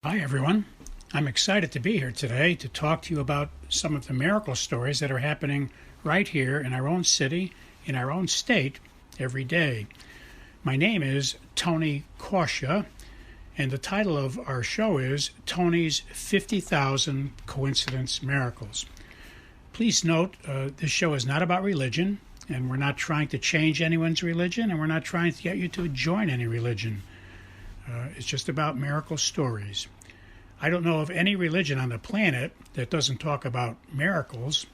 Hi, everyone. I'm excited to be here today to talk to you about some of the miracle stories that are happening right here in our own city, in our own state, every day. My name is Tony Kausha, and the title of our show is Tony's 50,000 Coincidence Miracles. Please note, this show is not about religion, and we're not trying to change anyone's religion, and we're not trying to get you to join any religion. It's just about miracle stories. I don't know of any religion on the planet that doesn't talk about miracles.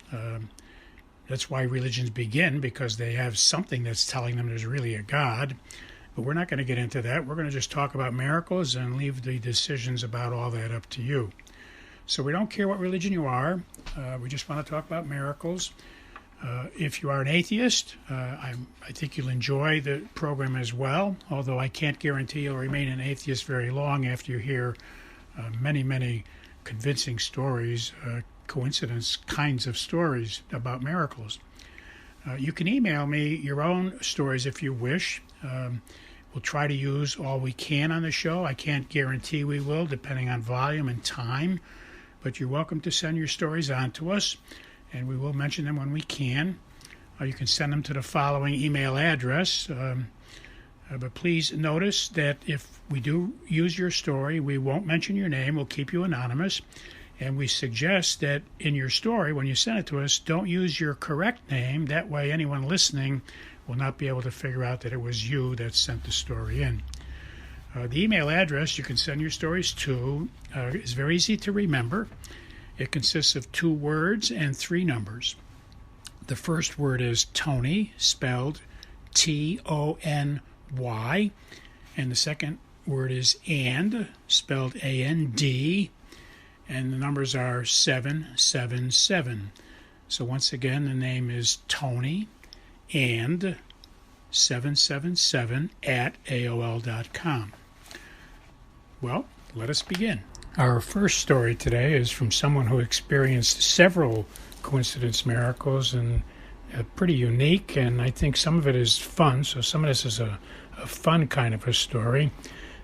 That's why religions begin, because they have something that's telling them there's really a God. But we're not going to get into that. We're going to just talk about miracles and leave the decisions about all that up to you. So we don't care what religion you are. We just want to talk about miracles. If you are an atheist, I think you'll enjoy the program as well, although I can't guarantee you'll remain an atheist very long after you hear many convincing stories, coincidence kinds of stories about miracles. You can email me your own stories if you wish. We'll try to use all we can on the show. I can't guarantee we will, depending on volume and time, but you're welcome to send your stories on to us, and we will mention them when we can. You can send them to the following email address. But please notice that if we do use your story, we won't mention your name. We'll keep you anonymous. And we suggest that in your story, when you send it to us, don't use your correct name. That way anyone listening will not be able to figure out that it was you that sent the story in. The email address you can send your stories to is very easy to remember. It consists of 2 words and 3 numbers. The first word is Tony, spelled Tony, and the second word is and, spelled A-N-D, and the numbers are 777. So once again, the name is Tony and 777 at AOL.com. Well, let us begin. Our first story today is from someone who experienced several coincidence miracles, and pretty unique, and I think some of it is fun. So some of this is a fun kind of a story.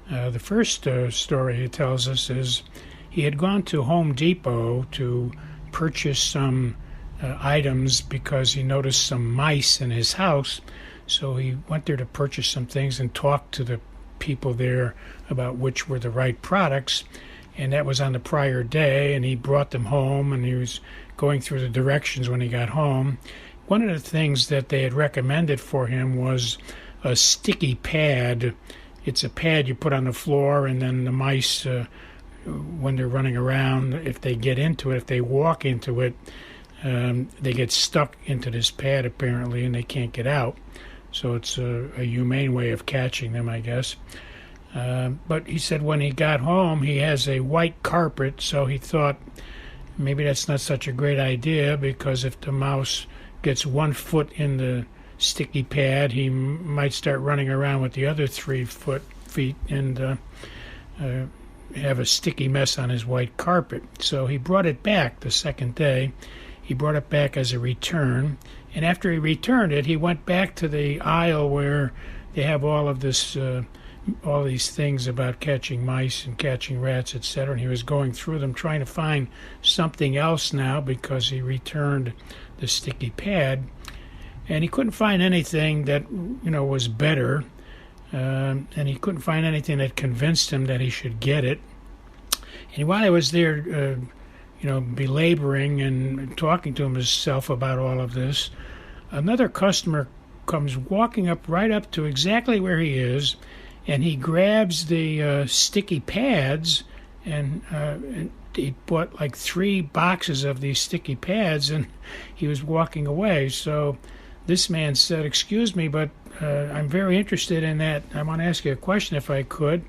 The first story he tells us is he had gone to Home Depot to purchase some items because he noticed some mice in his house. So he went there to purchase some things and talked to the people there about which were the right products. And that was on the prior day, and he brought them home, and he was going through the directions when he got home. One of the things that they had recommended for him was a sticky pad. It's a pad you put on the floor, and then the mice, when they're running around, if they get into it, if they walk into it, they get stuck into this pad apparently, and they can't get out. So it's a humane way of catching them, I guess. But he said when he got home, he has a white carpet, so he thought maybe that's not such a great idea, because if the mouse gets 1 foot in the sticky pad, he might start running around with the other 3 feet and have a sticky mess on his white carpet. So he brought it back the second day. He brought it back as a return, and after he returned it, he went back to the aisle where they have all of this, all these things about catching mice and catching rats, etc. And he was going through them, trying to find something else now because he returned the sticky pad, and he couldn't find anything that was better, and he couldn't find anything that convinced him that he should get it. And while he was there, belaboring and talking to himself about all of this, another customer comes walking up right up to exactly where he is, and he grabs the sticky pads, and he bought like 3 boxes of these sticky pads, and he was walking away. So this man said, "Excuse me, but I'm very interested in that. I want to ask you a question if I could."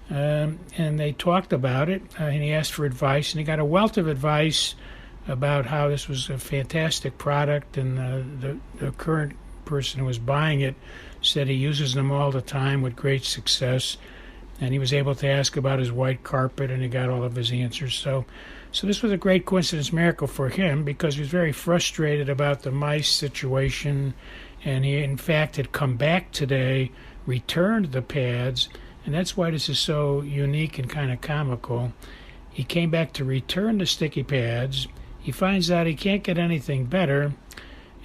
And they talked about it, and he asked for advice, and he got a wealth of advice about how this was a fantastic product, and the current person who was buying it said he uses them all the time with great success. And he was able to ask about his white carpet, and he got all of his answers. So this was a great coincidence miracle for him, because he was very frustrated about the mice situation, and he, in fact, had come back today, returned the pads, And that's why this is so unique and kind of comical. He came back to return the sticky pads. He finds out he can't get anything better,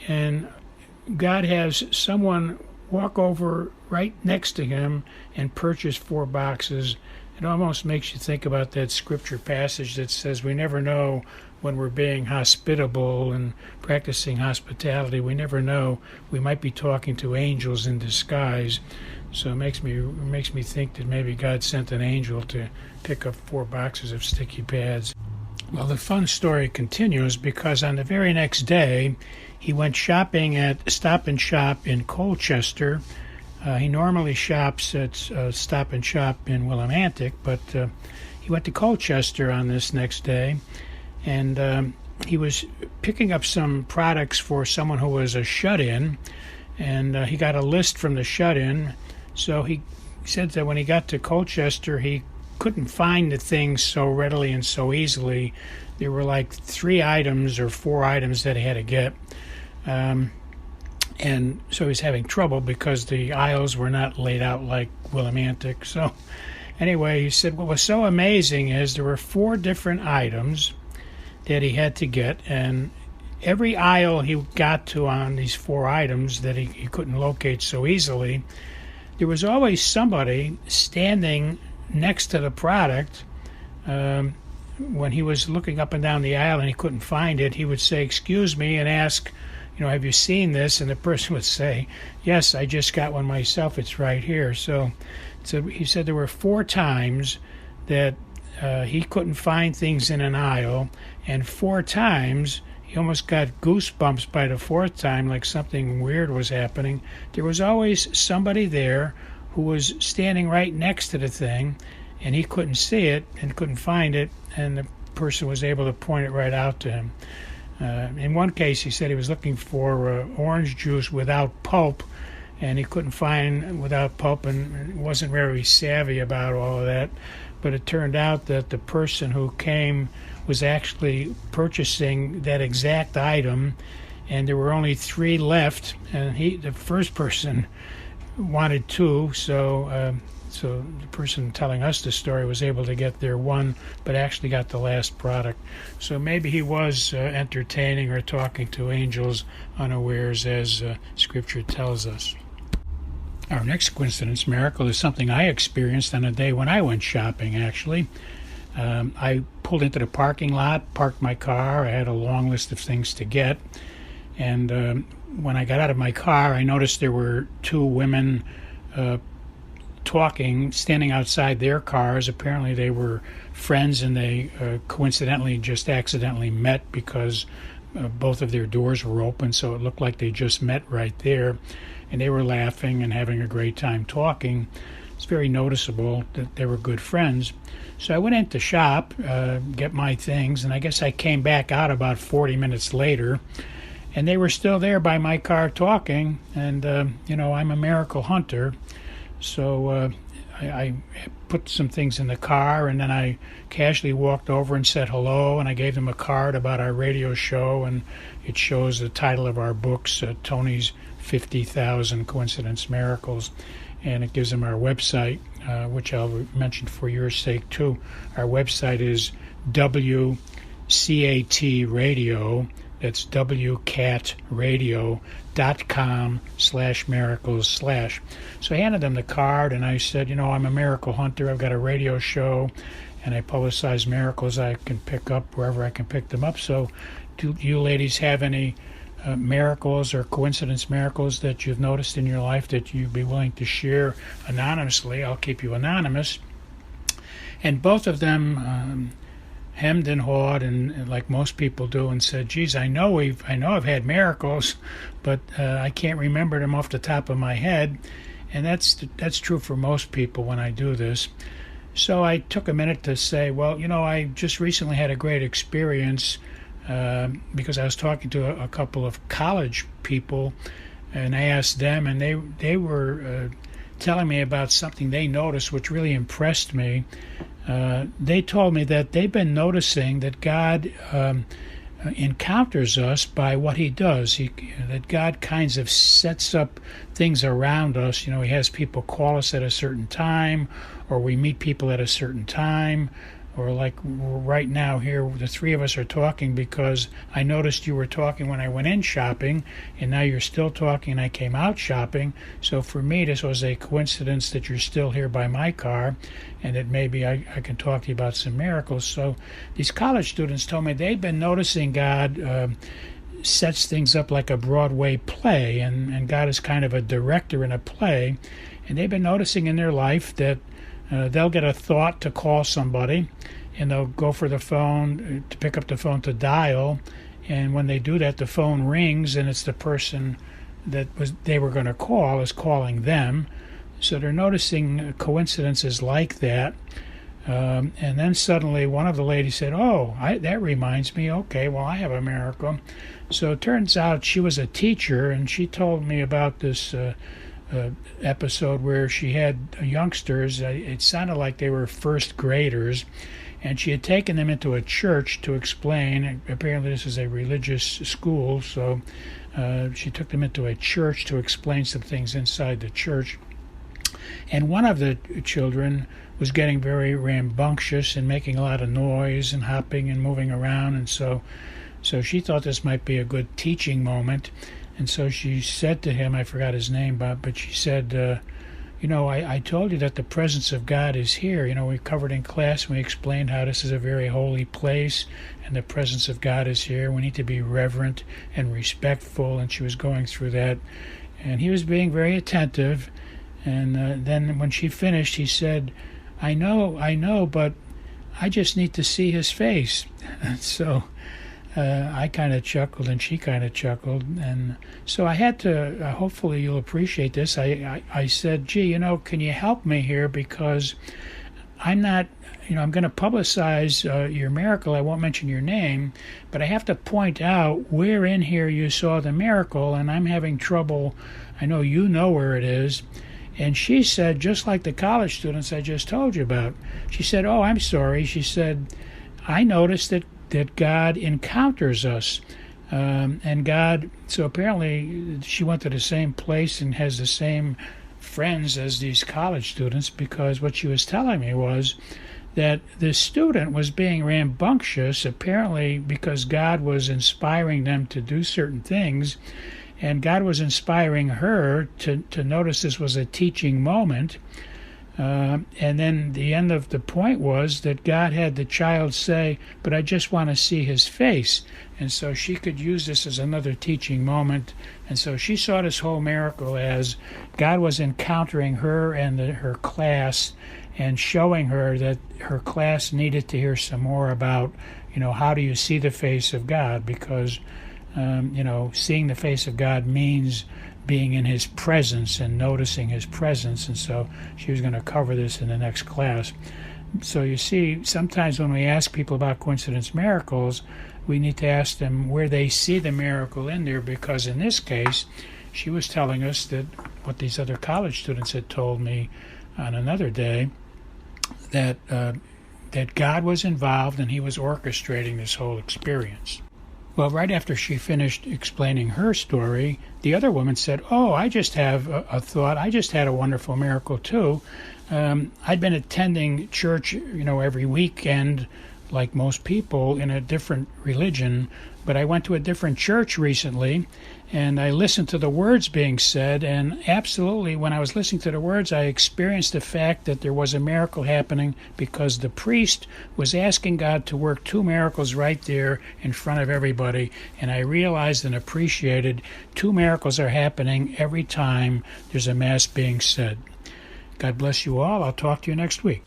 and God has someone walk over right next to him and purchase 4 boxes. It almost makes you think about that scripture passage that says we never know when we're being hospitable and practicing hospitality. We never know. We might be talking to angels in disguise. So it makes me think that maybe God sent an angel to pick up 4 boxes of sticky pads. Well, the fun story continues because on the very next day, he went shopping at Stop&Shop in Colchester. He normally shops at Stop&Shop in Willimantic, but he went to Colchester on this next day, and he was picking up some products for someone who was a shut-in, and he got a list from the shut-in. So he said that when he got to Colchester, he couldn't find the things so readily and so easily. There were like 3 items or 4 items that he had to get. And so he was having trouble because the aisles were not laid out like Willimantic. So anyway, he said what was so amazing is there were 4 different items that he had to get, and every aisle he got to on these 4 items that he couldn't locate so easily, there was always somebody standing next to the product. When he was looking up and down the aisle and he couldn't find it, he would say, "Excuse me," and ask, "Have you seen this?" And the person would say, "Yes, I just got one myself. It's right here." So he said there were 4 times that he couldn't find things in an aisle, and 4 times he almost got goosebumps by the 4th time, like something weird was happening. There was always somebody there who was standing right next to the thing, and he couldn't see it and couldn't find it, and the person was able to point it right out to him. In one case, he said he was looking for orange juice without pulp, and he couldn't find without pulp, and wasn't very savvy about all of that. But it turned out that the person who came was actually purchasing that exact item, and there were only 3 left, and the first person wanted 2, so the person telling us the story was able to get their 1, but actually got the last product. So maybe he was entertaining or talking to angels unawares, as Scripture tells us. Our next coincidence miracle is something I experienced on a day when I went shopping, actually. I pulled into the parking lot, parked my car. I had a long list of things to get. And when I got out of my car, I noticed there were 2 women talking, standing outside their cars. Apparently they were friends, and they coincidentally just accidentally met because both of their doors were open, so it looked like they just met right there. And they were laughing and having a great time talking. It's very noticeable that they were good friends. So I went in to shop, get my things, and I guess I came back out about 40 minutes later, and they were still there by my car talking. And, I'm a miracle hunter, so I put some things in the car, and then I casually walked over and said hello, and I gave them a card about our radio show, and it shows the title of our books, Tony's 50,000 Coincidence Miracles, and it gives them our website, which I'll mention for your sake too. Our website is WCAT Radio. That's WCATradio.com/miracles/. So I handed them the card, and I said, I'm a miracle hunter. I've got a radio show, and I publicize miracles I can pick up wherever I can pick them up. So do you ladies have any miracles or coincidence miracles that you've noticed in your life that you'd be willing to share anonymously? I'll keep you anonymous. And both of them hemmed and hawed, and like most people do, and said, "Geez, I know I've had miracles, but I can't remember them off the top of my head." And that's true for most people when I do this. So I took a minute to say, well, I just recently had a great experience because I was talking to a couple of college people, and I asked them, and they were telling me about something they noticed which really impressed me. They told me that they've been noticing that God encounters us by what he does. That God kinds of sets up things around us. He has people call us at a certain time, or we meet people at a certain time, or like right now here, the three of us are talking because I noticed you were talking when I went in shopping, and now you're still talking and I came out shopping. So for me, this was a coincidence that you're still here by my car, and that maybe I can talk to you about some miracles. So these college students told me they've been noticing God sets things up like a Broadway play, and God is kind of a director in a play, and they've been noticing in their life that they'll get a thought to call somebody, and they'll go for the phone, to pick up the phone to dial, and when they do that, the phone rings, and it's the person that they were going to call is calling them. So they're noticing coincidences like that. And then suddenly one of the ladies said, that reminds me, okay, well, I have a miracle. So it turns out she was a teacher, and she told me about this episode where she had youngsters. It sounded like they were first graders, and she had taken them into a church to explain. Apparently this is a religious school, so she took them into a church to explain some things inside the church. And one of the children was getting very rambunctious and making a lot of noise and hopping and moving around, and so she thought this might be a good teaching moment. And so she said to him, I forgot his name, but she said, I told you that the presence of God is here. We covered in class and we explained how this is a very holy place and the presence of God is here. We need to be reverent and respectful. And she was going through that. And he was being very attentive. And then when she finished, he said, I know, but I just need to see his face. And so I kind of chuckled and she kind of chuckled, and so I had to, hopefully you'll appreciate this, I said, gee, can you help me here, because I'm not, I'm going to publicize your miracle. I won't mention your name, but I have to point out where in here you saw the miracle, and I'm having trouble. I know you know where it is. And she said, just like the college students I just told you about, she said, oh, I'm sorry. She said, I noticed that God encounters us, and God, so apparently she went to the same place and has the same friends as these college students, because what she was telling me was that the student was being rambunctious, apparently because God was inspiring them to do certain things, and God was inspiring her to notice this was a teaching moment. And then the end of the point was that God had the child say, but I just want to see his face. And so she could use this as another teaching moment. And so she saw this whole miracle as God was encountering her and her class and showing her that her class needed to hear some more about, how do you see the face of God? Because, seeing the face of God means being in his presence and noticing his presence. And so she was going to cover this in the next class. So you see, sometimes when we ask people about coincidence miracles, we need to ask them where they see the miracle in there, because in this case, she was telling us that what these other college students had told me on another day, that God was involved and he was orchestrating this whole experience. Well, right after she finished explaining her story, the other woman said, I just have a thought. I just had a wonderful miracle, too. I'd been attending church, every weekend, like most people, in a different religion, but I went to a different church recently, and I listened to the words being said, and absolutely, when I was listening to the words, I experienced the fact that there was a miracle happening, because the priest was asking God to work two miracles right there in front of everybody, and I realized and appreciated two miracles are happening every time there's a Mass being said. God bless you all. I'll talk to you next week.